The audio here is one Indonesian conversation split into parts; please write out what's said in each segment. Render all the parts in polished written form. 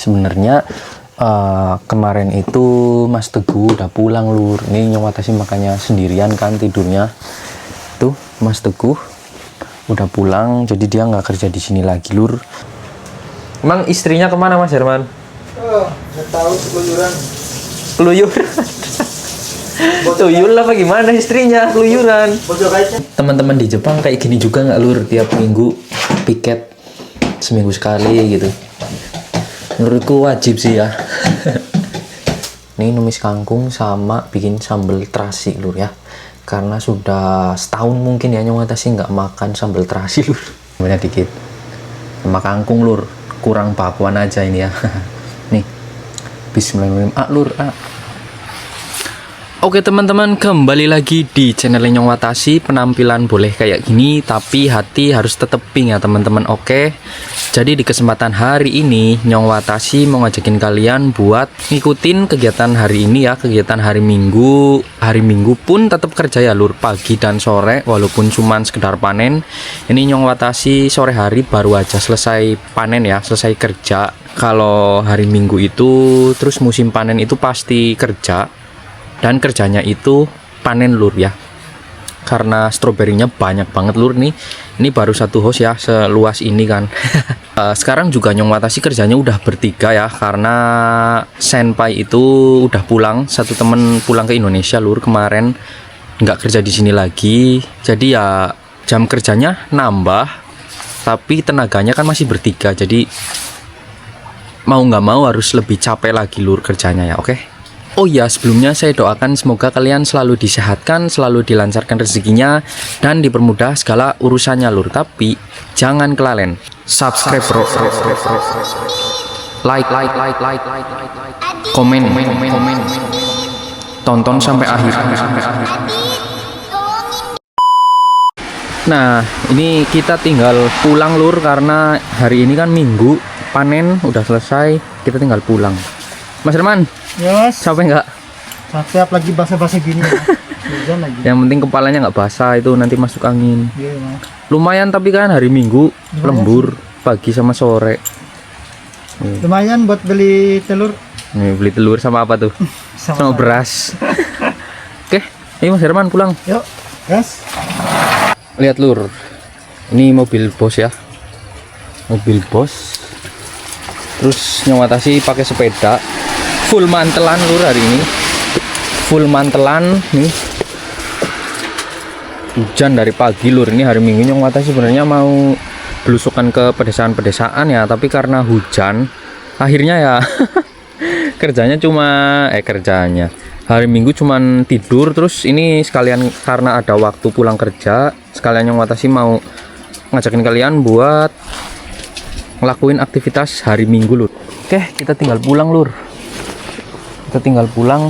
sebenarnya kemarin itu Mas Teguh udah pulang lur. Ini Nyong Watasi makanya sendirian kan tidurnya. Tuh Mas Teguh udah pulang, jadi dia nggak kerja di sini lagi lur. Emang istrinya kemana Mas Herman? Oh, nggak tahu, keluyuran. Keluyuran. Tuyul apa gimana istrinya keluyuran? Teman-teman di Jepang kayak gini juga nggak lur? Tiap minggu piket seminggu sekali gitu. Menurutku wajib sih ya. Ini numis kangkung sama bikin sambal terasi lur ya. Karena sudah setahun mungkin ya Nyong Watasi nggak makan sambal terasi lur. Banyak dikit. Sama kangkung lur. Kurang bakwan aja ini ya. Nih. Bismillahirrahmanirrahim. Lur. Oke teman-teman, kembali lagi di channel Nyong Watasi. Penampilan boleh kayak gini, tapi hati harus tetep pink ya teman-teman. Oke, jadi di kesempatan hari ini Nyong Watasi mau ngajakin kalian buat ngikutin kegiatan hari ini ya. Kegiatan hari Minggu. Hari Minggu pun tetap kerja ya lur, pagi dan sore, walaupun cuman sekedar panen. Ini Nyong Watasi sore hari baru aja selesai panen ya, selesai kerja. Kalau hari Minggu itu terus musim panen itu pasti kerja. Dan kerjanya itu panen lur ya, karena stroberinya banyak banget lur nih. Ini baru satu hos ya seluas ini kan. Sekarang juga Nyong Watasi kerjanya udah bertiga ya, karena senpai itu udah pulang, satu temen pulang ke Indonesia lur kemarin, nggak kerja di sini lagi. Jadi ya jam kerjanya nambah, tapi tenaganya kan masih bertiga, jadi mau nggak mau harus lebih capek lagi lur kerjanya ya. Oke. Oh ya, sebelumnya saya doakan semoga kalian selalu disehatkan, selalu dilancarkan rezekinya, dan dipermudah segala urusannya lur. Tapi jangan kelalen subscribe bro, like, komen, tonton sampai akhir. Nah, ini kita tinggal pulang lur, karena hari ini kan Minggu, panen udah selesai, kita tinggal pulang. Mas Herman, Yes. capek nggak? Capek apalagi basah-basah gini ya. Hujan lagi. Yang penting kepalanya nggak basah, itu nanti masuk angin. Iya, Mas. Lumayan tapi kan hari Minggu lembur pagi sama sore. Lumayan buat beli telur Nih, beli telur sama apa tuh? Sama beras. Oke, ayo Mas Herman pulang. Yuk, yes. Lihat lur, ini mobil bos ya, mobil bos. Terus Nyong Watasi pakai sepeda, full mantelan lur hari ini, full mantelan nih. Hujan dari pagi lur, ini hari Minggu. Nyong Watasi sebenarnya mau belusukan ke pedesaan-pedesaan ya, tapi karena hujan akhirnya ya kerjanya hari Minggu cuman tidur. Terus ini sekalian karena ada waktu pulang kerja, sekalian Nyong Watasi mau ngajakin kalian buat ngelakuin aktivitas hari Minggu lur. Oke, kita tinggal pulang lur. Kita tinggal pulang.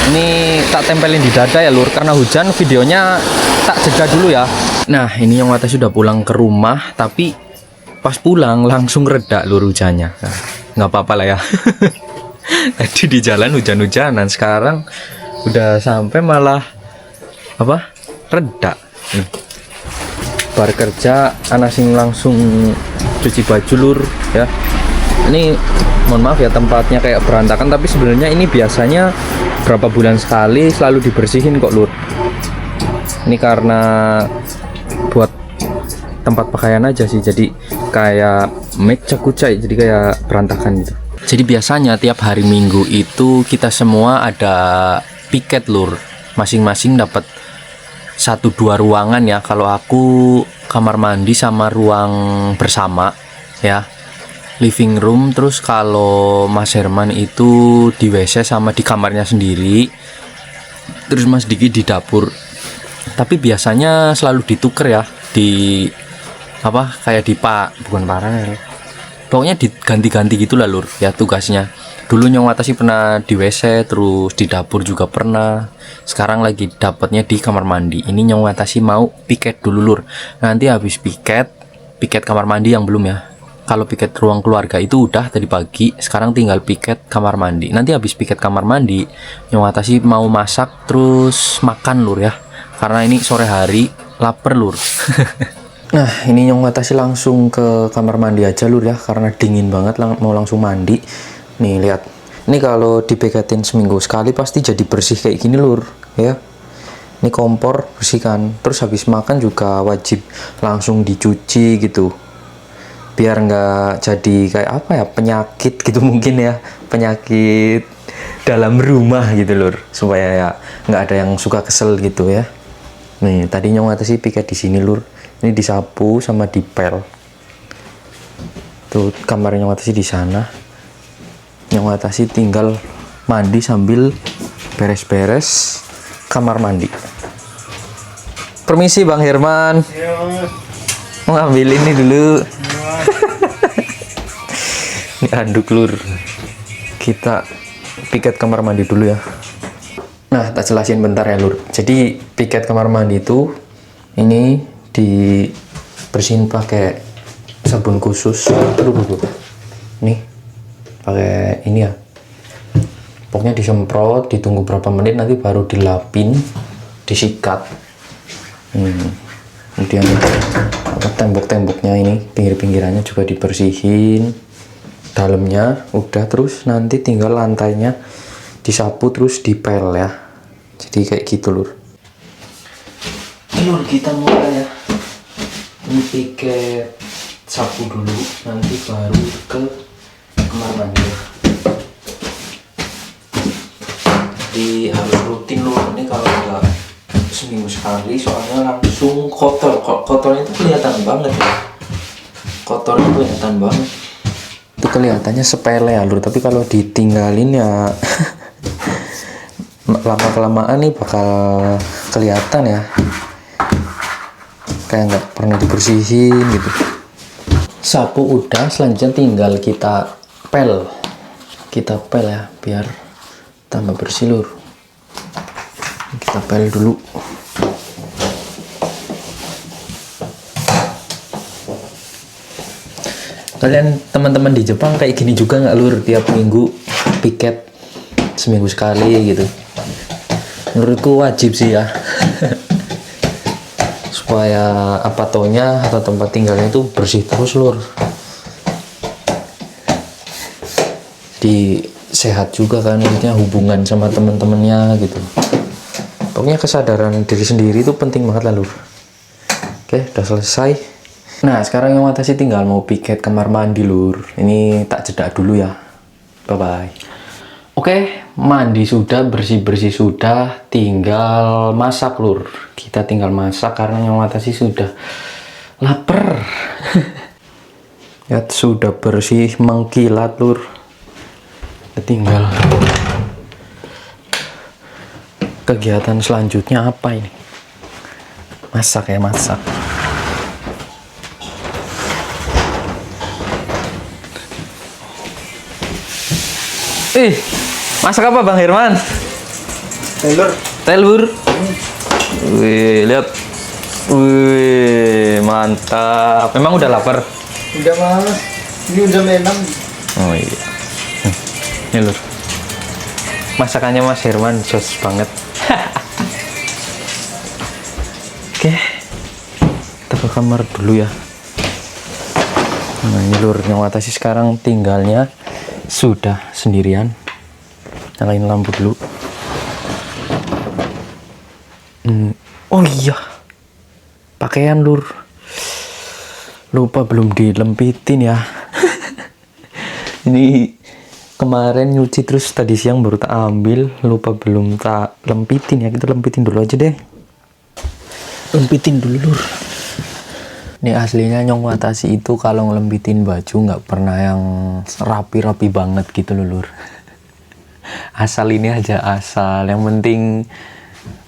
Ini tak tempelin di dada ya lur, karena hujan. Videonya tak jeda dulu ya. Nah, ini Nyong Watasi sudah pulang ke rumah, tapi pas pulang langsung reda lur hujannya. Nah, nggak apa-apa lah ya. Tadi di jalan hujan-hujanan, sekarang udah sampai malah apa? Reda. Bar kerja anasing langsung cuci baju lur ya. Ini mohon maaf ya tempatnya kayak berantakan, tapi sebenarnya ini biasanya berapa bulan sekali selalu dibersihin kok lur. Ini karena buat tempat pakaian aja sih, jadi kayak meja kucai, jadi kayak berantakan gitu. Jadi biasanya tiap hari Minggu itu kita semua ada piket lur, masing-masing dapat 1-2 ruangan ya. Kalau aku kamar mandi sama ruang bersama ya, living room. Terus kalau Mas Herman itu di WC sama di kamarnya sendiri. Terus Mas Diki di dapur. Tapi biasanya selalu dituker ya, di apa kayak di bukan parah ya, pokoknya diganti-ganti gitu lah lur ya tugasnya. Dulu Nyong Watasi pernah di WC, terus di dapur juga pernah. Sekarang lagi dapatnya di kamar mandi. Ini Nyong Watasi mau piket dulu lur. Nanti habis piket kamar mandi yang belum ya. Kalau piket ruang keluarga itu udah tadi pagi, sekarang tinggal piket kamar mandi. Nanti habis piket kamar mandi, Nyong Watasi mau masak terus makan lur ya. Karena ini sore hari, lapar lur. Nah ini Nyong Watasi langsung ke kamar mandi aja lur ya, karena dingin banget mau langsung mandi. Nih lihat, ini kalau dipegatin seminggu sekali pasti jadi bersih kayak gini lur ya. Ini kompor bersihkan, terus habis makan juga wajib langsung dicuci gitu, biar nggak jadi kayak apa ya, penyakit gitu mungkin ya, penyakit dalam rumah gitu lur, supaya ya nggak ada yang suka kesel gitu ya. Nih tadi Nyong Watasi piket di sini lur, ini disapu sama dipel. Tuh kamarnya Nyong Watasi di sana. Nyong Watasi tinggal mandi sambil beres-beres kamar mandi. Permisi Bang Herman, mau ngambil ini dulu. Ini anduk lur, kita piket kamar mandi dulu ya. Nah tak jelasin bentar ya lur. Jadi piket kamar mandi itu ini dibersihin pakai sabun khusus. Nih pakai ini ya, pokoknya disemprot, ditunggu berapa menit, nanti baru dilapin, disikat. Kemudian tembok-temboknya ini, pinggir-pinggirannya juga dibersihin, dalamnya udah, terus nanti tinggal lantainya disapu terus dipel ya. Jadi kayak gitu lur. Lur kita mulai ya, ini piket sapu dulu, nanti baru ke kamar mandi. Jadi harus rutin lur, ini kalau enggak seminggu sekali, soalnya langsung kotor. Kotornya itu kelihatan banget ya, kotornya kelihatan banget. Itu kelihatannya sepele ya lur, tapi kalau ditinggalin ya lama kelamaan nih bakal kelihatan ya, kayak nggak pernah dibersihin gitu. Sapu udah, selanjutnya tinggal kita pel ya, biar tambah bersih lur. Kita pel dulu. Kalian teman-teman di Jepang kayak gini juga nggak lur, tiap minggu piket seminggu sekali gitu? Menurutku wajib sih ya. Supaya apa taunya atau tempat tinggalnya itu bersih terus lur. Di sehat juga kan, maksudnya hubungan sama teman-temannya gitu. Pokoknya kesadaran diri sendiri itu penting banget lah lur. Oke, udah selesai. Nah sekarang Nyong Watasi tinggal mau piket kamar mandi lur. Ini tak jeda dulu ya. Bye bye. Oke, mandi sudah, bersih-bersih sudah, tinggal masak lur. Kita tinggal masak karena Nyong Watasi sudah lapar. Ya sudah bersih mengkilat lur. Tinggal kegiatan selanjutnya apa ini? Masak ya, masak. Masak apa Bang Herman? Telur. Wih, lihat. Wih, mantap. Memang udah lapar? Udah mas, ini udah menang. Oh iya. Ini lur, masakannya Mas Herman jos banget. Oke, kita ke kamar dulu ya. Nah ini lur, Nyong Watasi sekarang tinggalnya sudah sendirian. Nyalain lampu dulu. Oh iya, pakaian lur, lupa belum dilempitin ya. Ini kemarin nyuci terus tadi siang baru tak ambil, lupa belum tak lempitin ya. Kita lempitin dulu aja deh. Lempitin dulu lur. Ini aslinya Nyong Watasi itu kalau ngelempitin baju nggak pernah yang rapi-rapi banget gitu lur. Asal ini aja, asal yang penting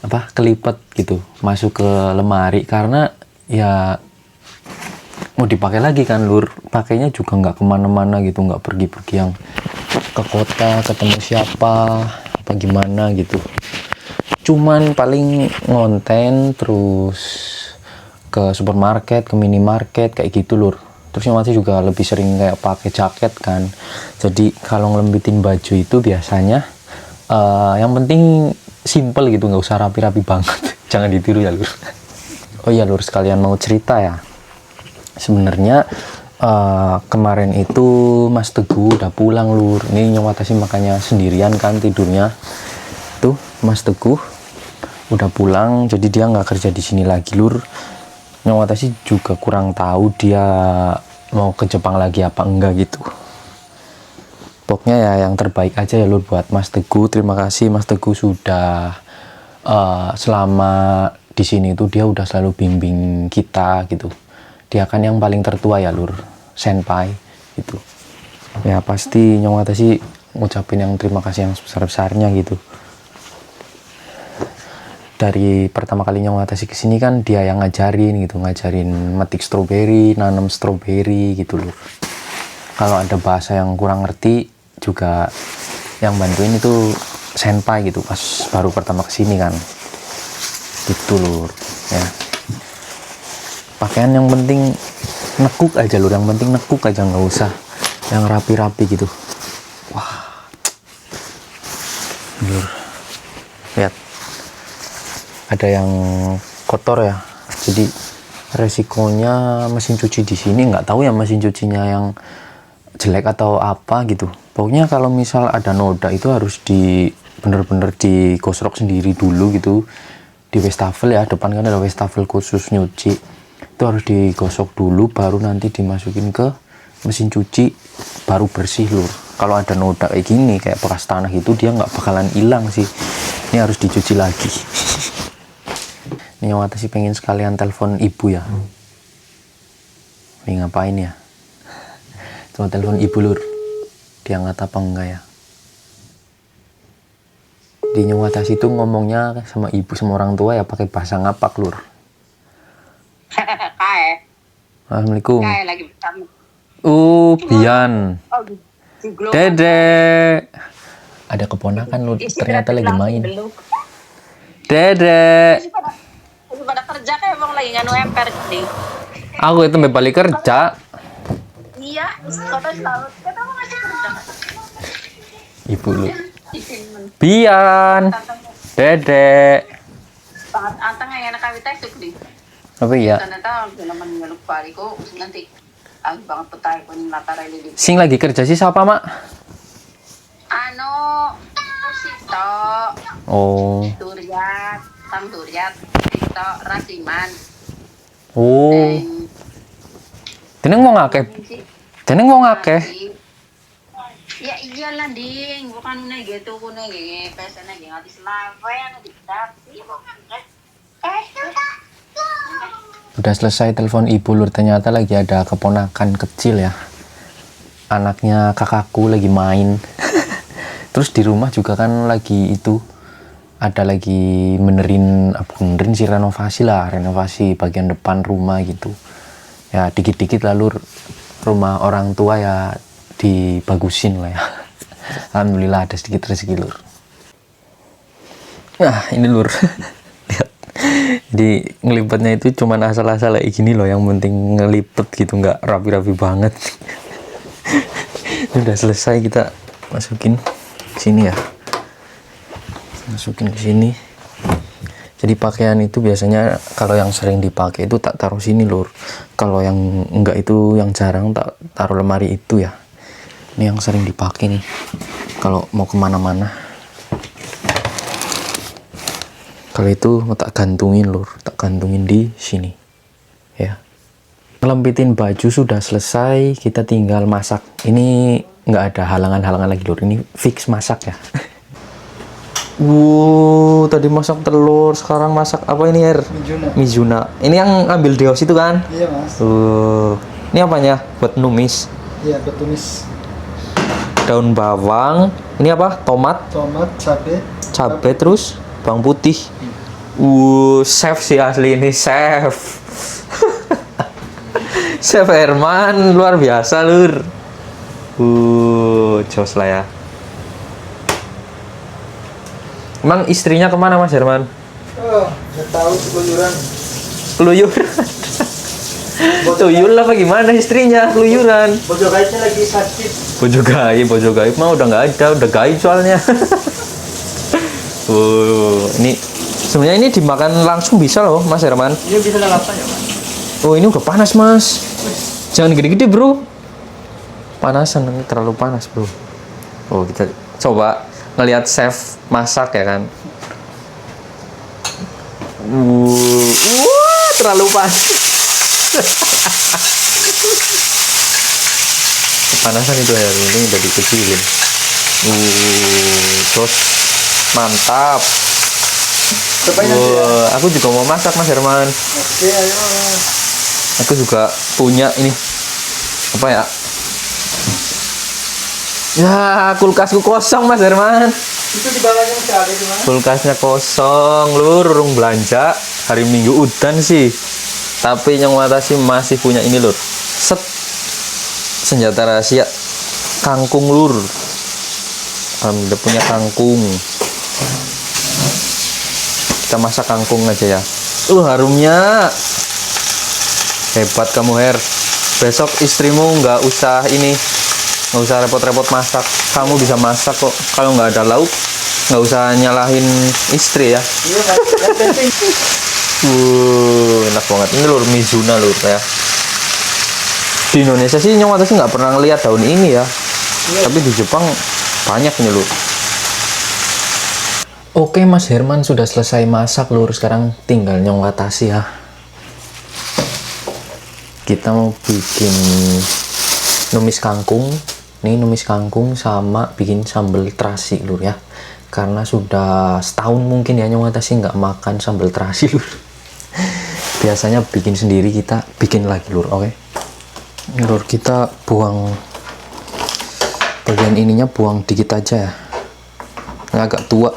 apa, kelipet gitu, masuk ke lemari, karena ya mau dipakai lagi kan lur, pakainya juga nggak kemana-mana gitu, nggak pergi-pergi yang ke kota ketemu siapa apa gimana gitu, cuman paling ngonten terus ke supermarket, ke minimarket kayak gitu lur. Terus yang masih juga lebih sering kayak pakai jaket kan, jadi kalau ngelembitin baju itu biasanya yang penting simple gitu, nggak usah rapi-rapi banget. Jangan ditiru ya lur. Oh iya lur, sekalian mau cerita ya. Sebenarnya kemarin itu Mas Teguh udah pulang lur. Ini Nyong Watashi makanya sendirian kan tidurnya. Tuh Mas Teguh udah pulang, jadi dia nggak kerja di sini lagi lur. Nyong Watashi juga kurang tahu dia mau ke Jepang lagi apa enggak gitu. Pokoknya ya yang terbaik aja ya lur buat Mas Teguh. Terima kasih Mas Teguh sudah selama di sini tuh dia udah selalu bimbing kita gitu. Dia kan yang paling tertua ya lur, senpai gitu. Ya pasti Nyong Watashi ngucapin yang terima kasih yang sebesar-besarnya gitu. Dari pertama kali Nyong Watashi kesini kan dia yang ngajarin gitu, ngajarin metik stroberi, nanam stroberi gitu lur. Kalau ada bahasa yang kurang ngerti juga yang bantuin itu senpai gitu pas baru pertama kesini kan gitu lur ya. Pakaian yang penting nekuk aja lur, yang penting nekuk aja, nggak usah yang rapi-rapi gitu. Wah lur, lihat ada yang kotor ya, jadi resikonya mesin cuci di sini nggak tahu ya mesin cucinya yang jelek atau apa gitu. Pokoknya kalau misal ada noda itu harus bener-bener digosok sendiri dulu gitu di wastafel ya, depan kan ada wastafel khusus nyuci. Itu harus digosok dulu baru nanti dimasukin ke mesin cuci baru bersih lur. Kalau ada noda kayak gini kayak bekas tanah itu dia nggak bakalan hilang sih, ini harus dicuci lagi. Ini Nyong Watashi pengen sekalian telepon ibu ya. Ini ngapain ya, cuma telepon ibu lur, diangkat apa enggak ya. Di Nyong Watashi itu ngomongnya sama ibu sama orang tua ya pakai bahasa ngapak lur. Kae. Assalamualaikum. Kae lagi bersama. Bian. Oh, di glow. Dedek. Ada keponakan lu Isi ternyata lagi langsung main. belum. Dedek. Masih pada kerja kayak bang lagi nganu emper gede. Aku itu balik kerja. Iya, kota selalu. Kita mau ngasih kerja. Ibu lu. Bian. Dedek. Banget anteng yang enak kawita itu di. Apa ya? Ternyata dalam mengeluk bariku nanti aku banget petai pun latar ini. Sing lagi kerja sih siapa, Mak? Ano, Sito, Oh. Duryat, Tang Duryat, Sito, Rasiman. Oh. Teneng mau ngakeh. Teneng mau ngakeh. Ya iyalah ding, bukan nih gitu kuno gini, pesannya gini habis lava yang dikasih bukan Udah selesai telepon ibu lur, ternyata lagi ada keponakan kecil ya. Anaknya kakakku lagi main. Terus di rumah juga kan lagi itu ada lagi benerin sih renovasi bagian depan rumah gitu. Ya dikit-dikit lah lur, rumah orang tua ya dibagusin lah ya. Alhamdulillah ada sedikit rezeki lur. Nah ini lur. Lihat, jadi ngelipetnya itu cuman asal-asal kayak gini loh, yang penting ngelipet gitu, nggak rapi-rapi banget. Ini udah selesai, kita masukin sini ya, masukin ke sini. Jadi pakaian itu biasanya kalau yang sering dipakai itu tak taruh sini lur, kalau yang enggak itu yang jarang tak taruh lemari itu ya. Ini yang sering dipakai nih kalau mau kemana-mana. Kalau itu mau tak gantungin lur, tak gantungin di sini ya. Ngelempitin baju sudah selesai, kita tinggal masak. Ini nggak ada halangan-halangan lagi lur, ini fix masak ya. Tadi masak telur, sekarang masak apa ini air? Mizuna. Ini yang ambil deos itu kan? Iya mas. Ini apanya? Buat numis. Iya buat tumis. Daun bawang. Ini apa? Tomat, cabai terus bawang putih. Chef sih asli ini, chef. Chef Herman luar biasa lur. Jos lah ya. Emang istrinya kemana Mas Herman? Nggak tahu keluyuran. Keluyuran. Tuyul apa gimana istrinya keluyuran? Bojo gaibnya lagi sakit. Bojo gaib mah udah nggak ada, udah gaib soalnya. Ini Sebenarnya ini dimakan langsung bisa loh Mas Herman. Iya bisa lalapan ya Mas. Oh ini udah panas Mas. Jangan gede-gede bro. Panasan, nanti terlalu panas bro. Oh kita coba ngelihat chef masak ya kan. Terlalu panas. Kepanasan itu air ini udah dikecilin. Sos mantap. Aku juga mau masak Mas Herman. Oke, ayo. Aku juga punya ini apa ya? Ya kulkasku kosong Mas Herman. Itu di bawahnya masih ada di mana? Kulkasnya kosong, lur, urung belanja. Hari Minggu udan sih. Tapi yang watasi masih punya ini lur. Set. Senjata rahasia kangkung lur. Alhamdulillah punya kangkung. Kita masak kangkung aja ya. Harumnya. Hebat kamu Her. Besok istrimu nggak usah ini. Nggak usah repot-repot masak, kamu bisa masak kok. Kalau nggak ada lauk nggak usah nyalahin istri ya. Iya Mas, yang penting. Enak banget ini lur, Mizuna lur ya. Di Indonesia sih nyong sih nggak pernah ngeliat daun ini ya. Tapi di Jepang banyak ini lur. Oke Mas Herman sudah selesai masak lur, sekarang tinggal nyong watasi ya. Kita mau bikin numis kangkung. Ini numis kangkung sama bikin sambal terasi lur ya. Karena sudah setahun mungkin ya nyong sih nggak makan sambal terasi lur. Biasanya bikin sendiri, kita bikin lagi lur. Oke. Lur kita buang bagian ininya, buang dikit aja ya. Ini agak tua.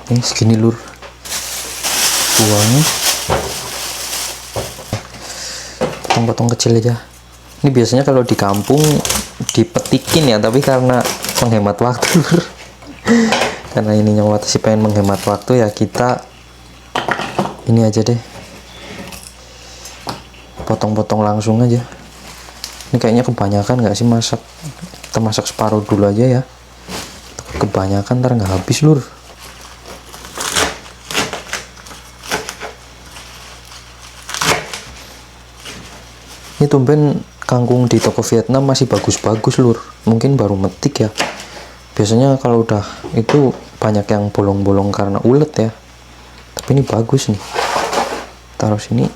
Ini segini lur. Buang. Potong-potong kecil aja. Ini biasanya kalau di kampung dipetikin ya, tapi karena menghemat waktu lur. Karena ini nyawa sih pengen menghemat waktu ya, kita ini aja deh. Potong-potong langsung aja. Ini kayaknya kebanyakan nggak sih masak? Kita masak separuh dulu aja ya. Kebanyakan ntar nggak habis lur. Ini tumben kangkung di toko Vietnam masih bagus-bagus lur. Mungkin baru metik ya. Biasanya kalau udah itu banyak yang bolong-bolong karena ulet ya. Tapi ini bagus nih. Taruh sini.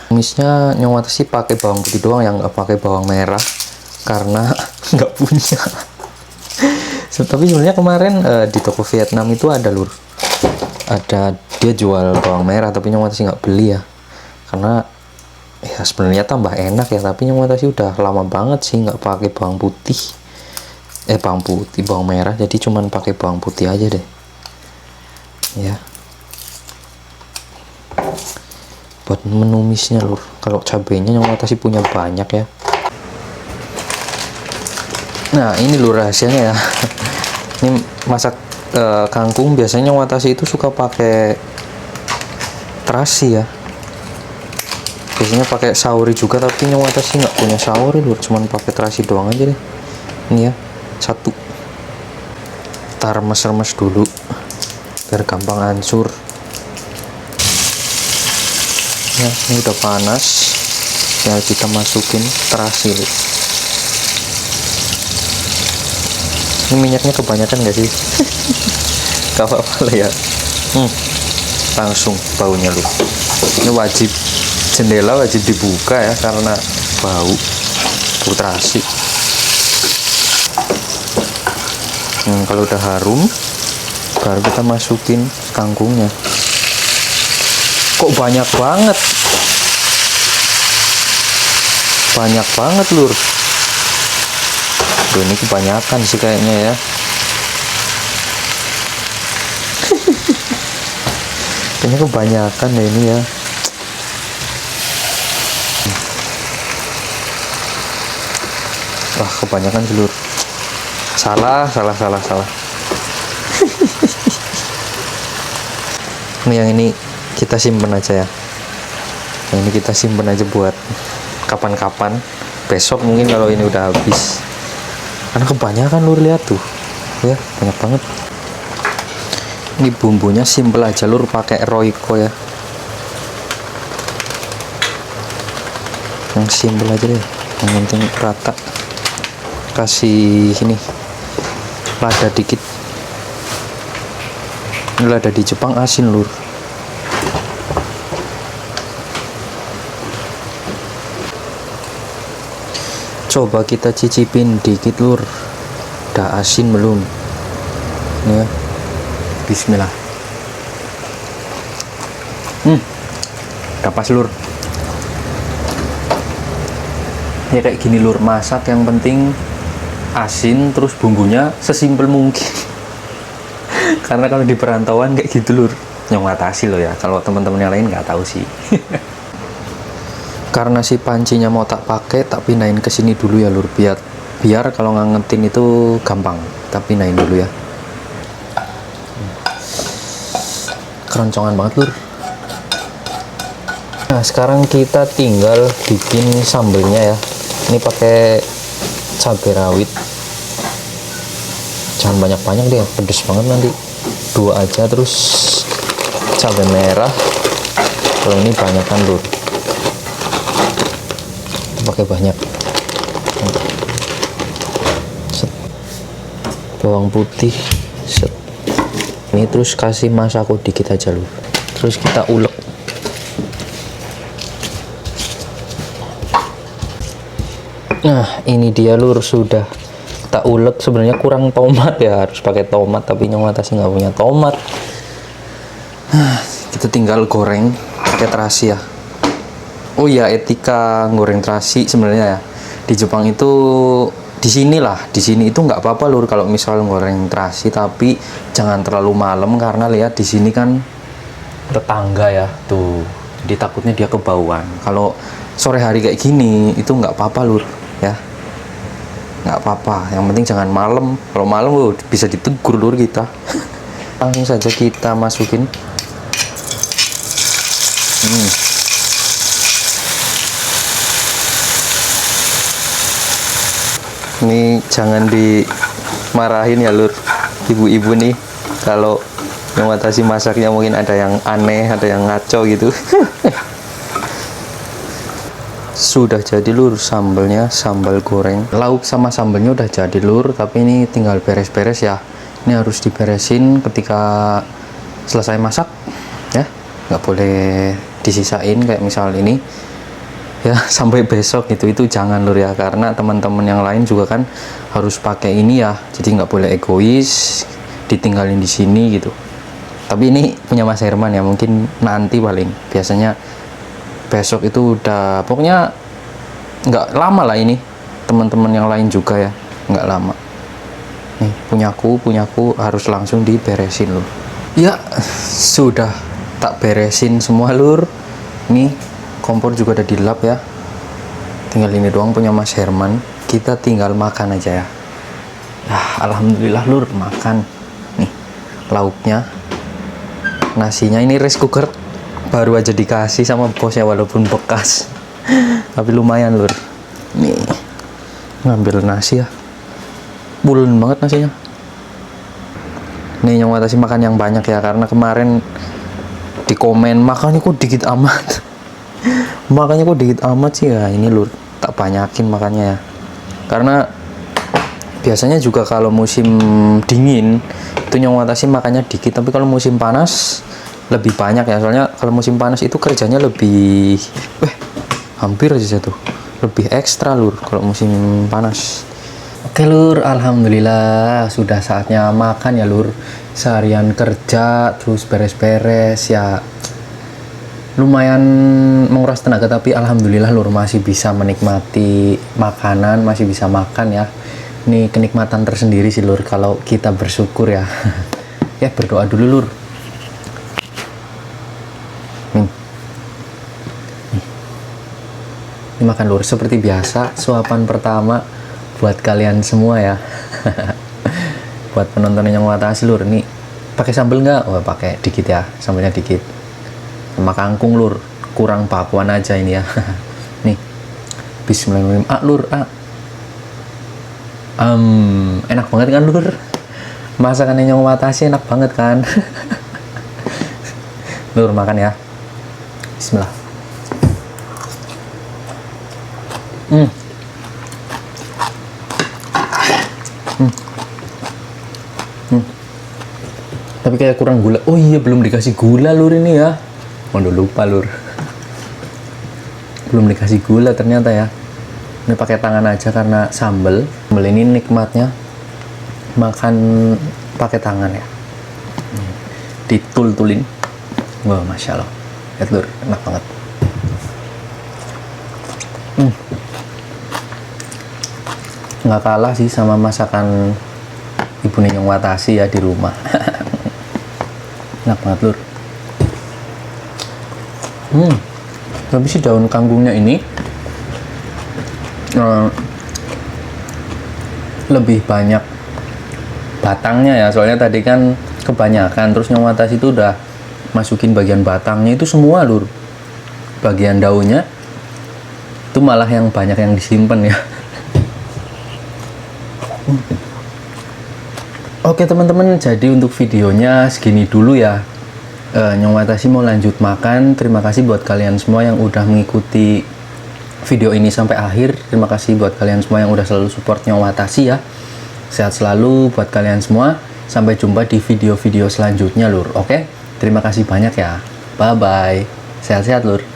Tumisnya nyong sih pakai bawang putih doang, yang nggak pakai bawang merah karena nggak punya. Tapi sebenarnya kemarin di toko Vietnam itu ada lur. Ada dia jual bawang merah, tapi nyong sih nggak beli ya. Karena ya sebenarnya tambah enak ya, tapi yang sih udah lama banget sih nggak pakai bawang putih, bawang merah, jadi cuman pakai bawang putih aja deh ya, buat menumisnya lur. Kalau cabenya yang sih punya banyak ya. Nah ini lur rahasianya ya. Ini masak kangkung biasanya yang sih itu suka pakai terasi ya. Biasanya pakai sauri juga, tapi nyong sih nggak punya sauri lur, cuman pakai terasi doang aja deh. Ini ya, satu. Kita remes-remes dulu biar gampang hancur. Ya, ini udah panas. Ya kita masukin terasi lur. Ini minyaknya kebanyakan nggak sih? Gak apa-apa lah ya. Langsung baunya lur. Ini wajib, jendela wajib dibuka ya karena bau terasi. Kalau udah harum baru kita masukin kangkungnya. Kok banyak banget? Banyak banget lur. Duh, ini kebanyakan sih kayaknya ya. Kayaknya kebanyakan deh ini ya. Wah, kebanyakan telur. Salah. Ini yang ini kita simpen aja ya. Yang ini kita simpen aja buat kapan-kapan. Besok mungkin kalau ini udah habis. karena kebanyakan lur, lihat tuh ya, banyak banget. Ini bumbunya simple aja lur, pakai Royco ya, yang simple aja deh, yang penting rata. Kasih ini lada dikit, ini lada di Jepang asin lur. Coba kita cicipin dikit lur, udah asin belum? Ini ya, bismillah. Udah pas lur. Ya kayak gini lur, masak yang penting asin, terus bumbunya sesimpel mungkin. Karena kalau di perantauan kayak gitu lur, yang ngatasi lo ya. Kalau teman-teman yang lain nggak tahu sih. Karena si pancinya mau tak pakai, tak pindahin ke sini dulu ya lur, biar kalau ngangetin itu gampang. Tak pindahin dulu ya. Keroncongan banget lur. Nah sekarang kita tinggal bikin sambelnya ya. Ini pakai cabai rawit, jangan banyak-banyak deh, pedes banget nanti. 2 aja, terus cabai merah. Kalau ini banyak kan lur, pakai banyak. Set. Bawang putih set. Ini terus kasih masako dikit aja lur, terus kita ulek. Nah ini dia lur, sudah tak ulek. Sebenarnya kurang tomat ya, harus pakai tomat, tapi nyong atasnya nggak punya tomat. Kita tinggal goreng pakai terasi ya. Oh iya, etika goreng terasi sebenarnya ya, di Jepang itu di sini itu nggak apa-apa lur kalau misal goreng terasi, tapi jangan terlalu malam karena lihat di sini kan tetangga ya tuh, jadi takutnya dia kebauan. Kalau sore hari kayak gini itu nggak apa-apa lur ya, nggak apa-apa, yang penting jangan malam. Kalau malam bisa ditegur lur kita. Langsung saja kita masukin. Ini jangan dimarahin ya lur, ibu-ibu nih kalau mengatasi masaknya mungkin ada yang aneh, ada yang ngaco gitu. Sudah jadi lur sambelnya, sambal goreng. Lauk sama sambelnya udah jadi lur, tapi ini tinggal beres-beres ya. Ini harus diberesin ketika selesai masak ya, nggak boleh disisain kayak misal ini ya sampai besok gitu, itu jangan lur ya, karena teman-teman yang lain juga kan harus pakai ini ya, jadi nggak boleh egois ditinggalin di sini gitu. Tapi ini punya Mas Herman ya, mungkin nanti paling, biasanya besok itu udah, pokoknya nggak lama lah ini, teman-teman yang lain juga ya nggak lama. Nih punyaku harus langsung diberesin lur ya. Sudah tak beresin semua lur. Nih kompor juga udah dilap ya, tinggal ini doang punya Mas Herman. Kita tinggal makan aja ya. Alhamdulillah lur, makan. Nih lauknya, nasinya ini rice cooker baru aja dikasih sama bos ya, walaupun bekas tapi lumayan lur. Nih ngambil nasi ya, bulen banget nasinya. Nih yang watasi makan yang banyak ya, karena kemarin di komen makannya kok dikit amat. Makanya kok dikit amat sih ya, ini lur tak banyakin makannya ya, karena biasanya juga kalau musim dingin itu nyong watasi makannya dikit, tapi kalau musim panas lebih banyak ya. Soalnya kalau musim panas itu kerjanya lebih hampir aja tuh, lebih ekstra lur kalau musim panas. Oke lur, alhamdulillah sudah saatnya makan ya lur. Seharian kerja terus beres-beres ya, lumayan menguras tenaga, tapi alhamdulillah lur masih bisa menikmati makanan, masih bisa makan ya. Ini kenikmatan tersendiri sih lur kalau kita bersyukur ya. Ya berdoa dulu lur. Ini makan lur, seperti biasa suapan pertama buat kalian semua ya. Buat penonton yang watasi lur, ini pakai sambal nggak? Oh pakai dikit ya, sambalnya dikit. Sama kangkung lur, kurang bakwan aja ini ya. Nih bismillahirrahmanirrahim. Lur Enak banget kan lur? Masakannya Nyong Watashi enak banget kan? Lur makan ya. Bismillah. Tapi kayak kurang gula. Oh iya, belum dikasih gula lur ini ya. Waduh, lupa lur. Belum dikasih gula ternyata ya. Ini pakai tangan aja karena sambel. Sambel ini nikmatnya makan pakai tangan ya. Ditul-tulin. Wah, masya Allah. Lihat lur, enak banget. Nggak kalah sih sama masakan Ibu Nyong Watashi ya di rumah. Enak banget lur. Tapi si daun kangkungnya ini lebih banyak batangnya ya, soalnya tadi kan kebanyakan, terus Nyong Watashi itu udah masukin bagian batangnya itu semua lur. Bagian daunnya itu malah yang banyak yang disimpan ya. Oke teman-teman, jadi untuk videonya segini dulu ya. Nyong Watashi mau lanjut makan. Terima kasih buat kalian semua yang udah mengikuti video ini sampai akhir. Terima kasih buat kalian semua yang udah selalu support Nyong Watashi ya. Sehat selalu buat kalian semua. Sampai jumpa di video-video selanjutnya lur. Oke, terima kasih banyak ya. Bye bye. Sehat-sehat lur.